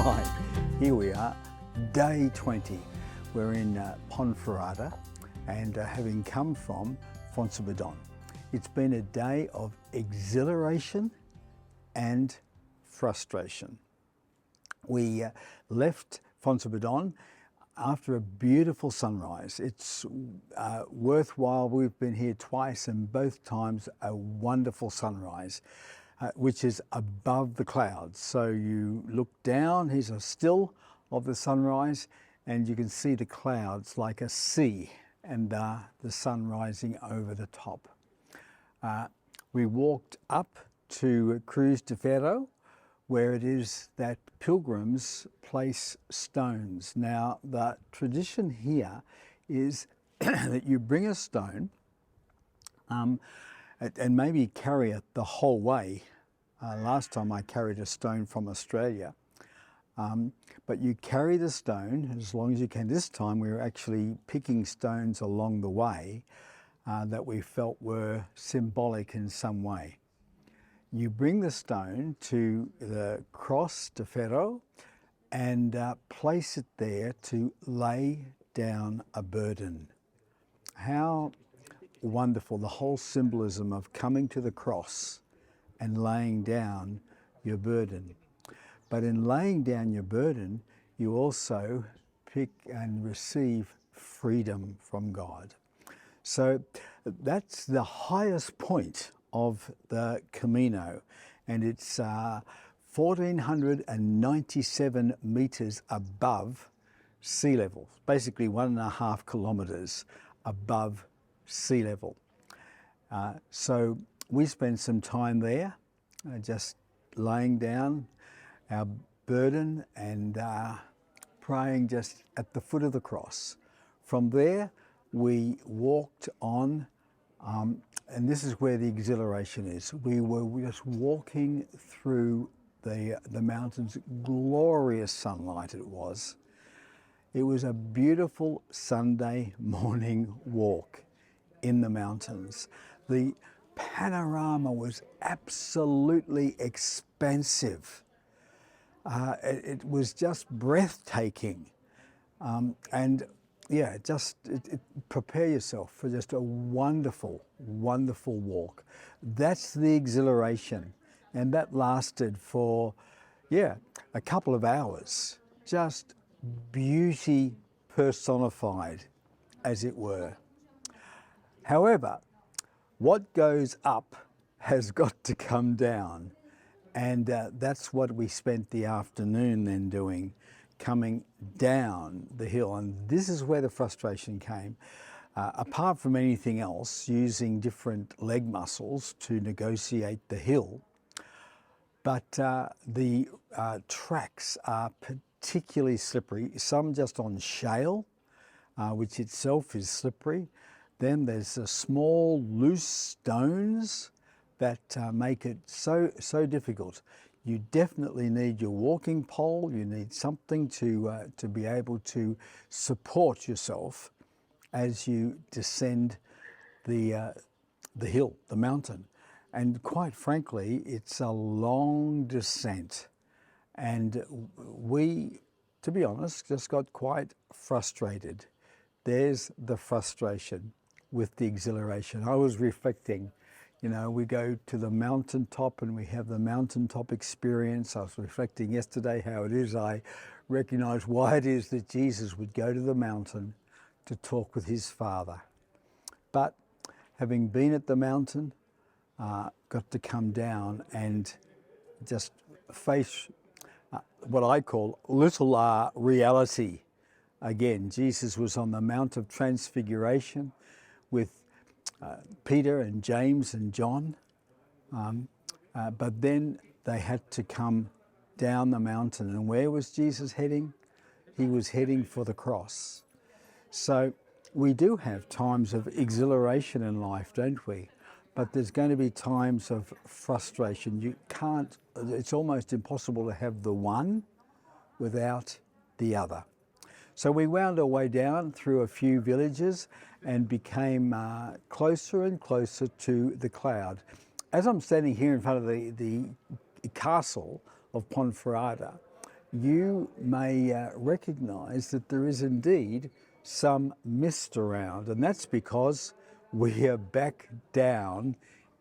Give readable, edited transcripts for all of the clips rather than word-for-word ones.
Hi, here we are, day 20. We're in Ponferrada and having come from Foncebadón. It's been a day of exhilaration and frustration. We left Foncebadón after a beautiful sunrise. It's worthwhile. We've been here twice and both times a wonderful sunrise, which is above the clouds. So you look down, here's a still of the sunrise, and you can see the clouds like a sea and the sun rising over the top. We walked up to Cruz de Ferro, where it is that pilgrims place stones. Now, the tradition here is that you bring a stone and maybe carry it the whole way. Last time I carried a stone from Australia. But you carry the stone as long as you can. This time we were actually picking stones along the way that we felt were symbolic in some way. You bring the stone to the Cross de Ferro and place it there to lay down a burden. How wonderful, the whole symbolism of coming to the cross and laying down your burden. But in laying down your burden, you also pick and receive freedom from God. So that's the highest point of the Camino, and it's 1,497 meters above sea level, basically 1.5 kilometers above sea level. So we spent some time there, just laying down our burden and praying just at the foot of the cross. From there, we walked on, and this is where the exhilaration is. We were just walking through the mountains. Glorious sunlight it was. It was a beautiful Sunday morning walk in the mountains. The panorama was absolutely expansive. It was just breathtaking. And yeah, prepare yourself for just a wonderful, wonderful walk. That's the exhilaration. And that lasted for, a couple of hours. Just beauty personified, as it were. However, what goes up has got to come down. And that's what we spent the afternoon then doing, coming down the hill. And this is where the frustration came. Apart from anything else, using different leg muscles to negotiate the hill. But the tracks are particularly slippery, some just on shale, which itself is slippery. Then there's small loose stones that make it so difficult. You definitely need your walking pole. You need something to be able to support yourself as you descend the hill, the mountain. And quite frankly, it's a long descent. And we, to be honest, just got quite frustrated. There's the frustration with the exhilaration. I was reflecting. You know, we go to the mountaintop and we have the mountaintop experience. I was reflecting yesterday how it is. I recognize why it is that Jesus would go to the mountain to talk with his Father. But having been at the mountain, got to come down and just face what I call little reality. Again, Jesus was on the Mount of Transfiguration with Peter and James and John, but then they had to come down the mountain. And where was Jesus heading? He was heading for the cross. So we do have times of exhilaration in life, don't we? But there's going to be times of frustration. You can't, it's almost impossible to have the one without the other. So we wound our way down through a few villages and became closer and closer to the cloud. As I'm standing here in front of the castle of Ponferrada, you may recognize that there is indeed some mist around, and that's because we are back down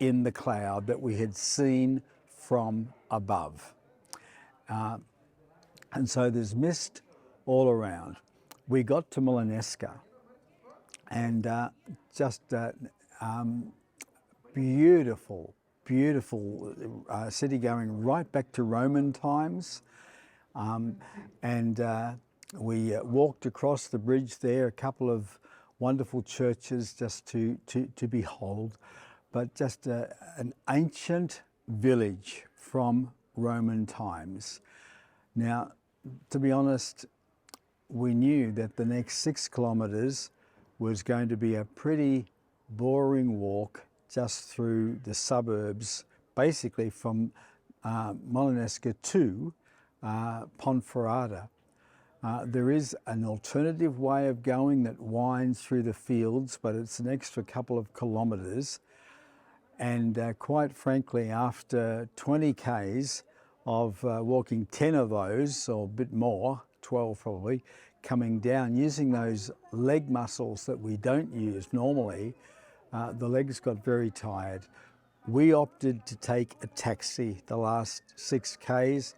in the cloud that we had seen from above. And so there's mist all around. We got to Molineska, and just beautiful, beautiful city going right back to Roman times. We walked across the bridge there, a couple of wonderful churches just to behold, but just an ancient village from Roman times. Now, to be honest, we knew that the next 6 kilometres was going to be a pretty boring walk just through the suburbs, basically from Molineska to Ponferrada. There is an alternative way of going that winds through the fields, but it's an extra couple of kilometres. And quite frankly, after 20 Ks of walking 10 of those, or a bit more, 12 probably, coming down, using those leg muscles that we don't use normally, the legs got very tired. We opted to take a taxi the last 6 Ks,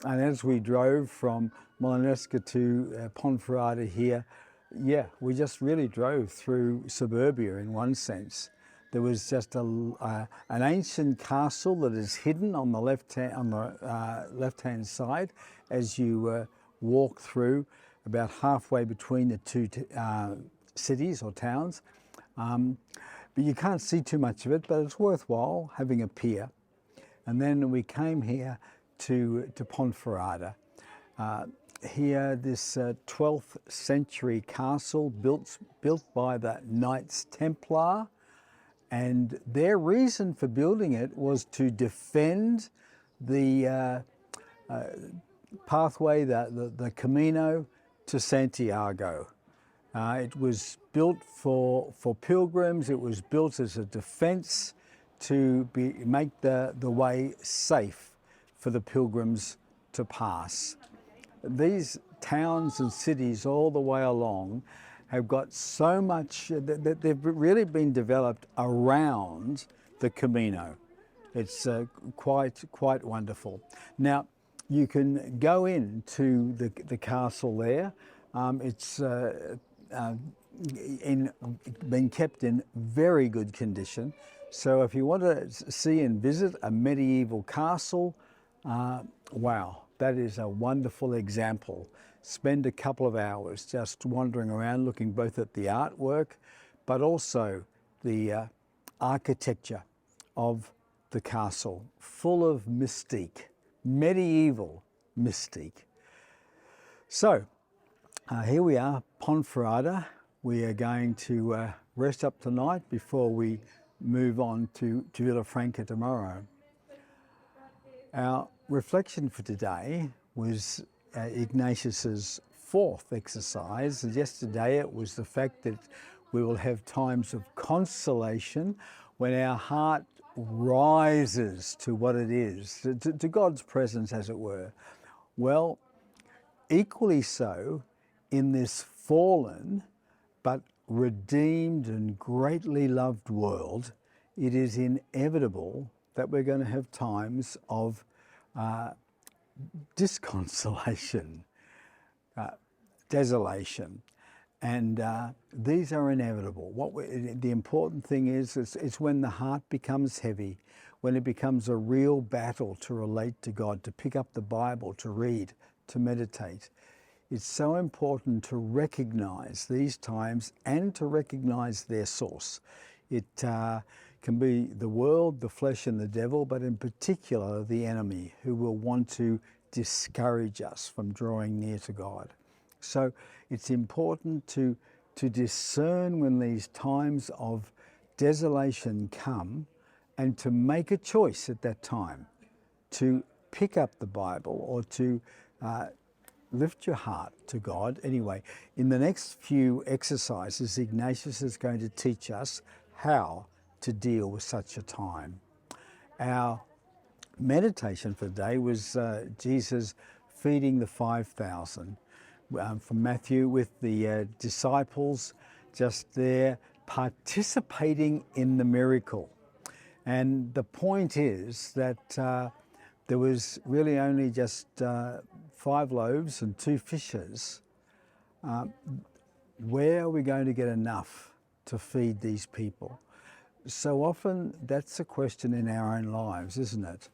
and as we drove from Molineska to Ponferrada here, we just really drove through suburbia in one sense. There was just an ancient castle that is hidden on the left-hand side as you walk through, about halfway between the two cities or towns. But you can't see too much of it, but it's worthwhile having a peer. And then we came here to Ponferrada. Here, this 12th century castle built by the Knights Templar, and their reason for building it was to defend the pathway, the Camino to Santiago. It was built for pilgrims. It was built as a defense to make the way safe for the pilgrims to pass. These towns and cities all the way along have got so much that they've really been developed around the Camino. It's quite wonderful. Now, you can go into the castle there. It's been kept in very good condition. So if you want to see and visit a medieval castle, wow, that is a wonderful example. Spend a couple of hours just wandering around, looking both at the artwork, but also the architecture of the castle, full of mystique, medieval mystique. So here we are, Ponferrada. We are going to rest up tonight before we move on to Villafranca tomorrow. Our reflection for today was Ignatius's 4th exercise. Yesterday it was the fact that we will have times of consolation when our heart rises to what it is, to God's presence, as it were. Well, equally so in this fallen but redeemed and greatly loved world, it is inevitable that we're going to have times of disconsolation, desolation, and these are inevitable. The important thing is it's when the heart becomes heavy, when it becomes a real battle to relate to God, to pick up the Bible, to read, to meditate. It's so important to recognize these times and to recognize their source. It can be the world, the flesh and the devil, but in particular the enemy, who will want to discourage us from drawing near to God. So it's important to discern when these times of desolation come, and to make a choice at that time to pick up the Bible or to lift your heart to God. Anyway, in the next few exercises, Ignatius is going to teach us how to deal with such a time. Our meditation for today was Jesus' feeding the 5,000 from Matthew, with the disciples just there participating in the miracle. And the point is that there was really only just 5 loaves and 2 fishes. Where are we going to get enough to feed these people? So often that's a question in our own lives, isn't it?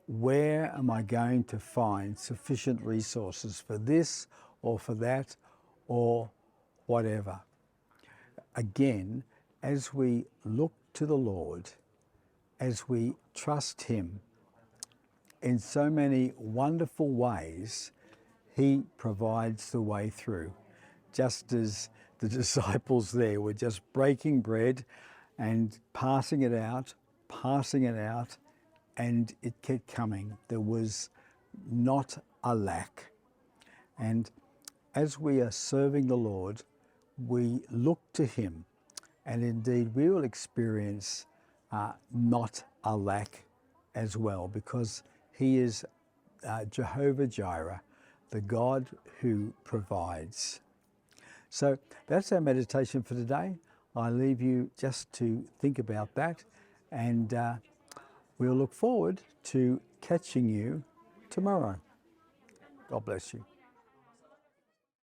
Where am I going to find sufficient resources for this or for that or whatever? Again, as we look to the Lord, as we trust Him in so many wonderful ways, He provides the way through. Just as the disciples there were just breaking bread and passing it out, and it kept coming. There was not a lack. And as we are serving the Lord, we look to Him, and indeed we will experience not a lack as well, because He is Jehovah Jireh, the God who provides. So that's our meditation for today. I leave you just to think about that, and we'll look forward to catching you tomorrow. God bless you.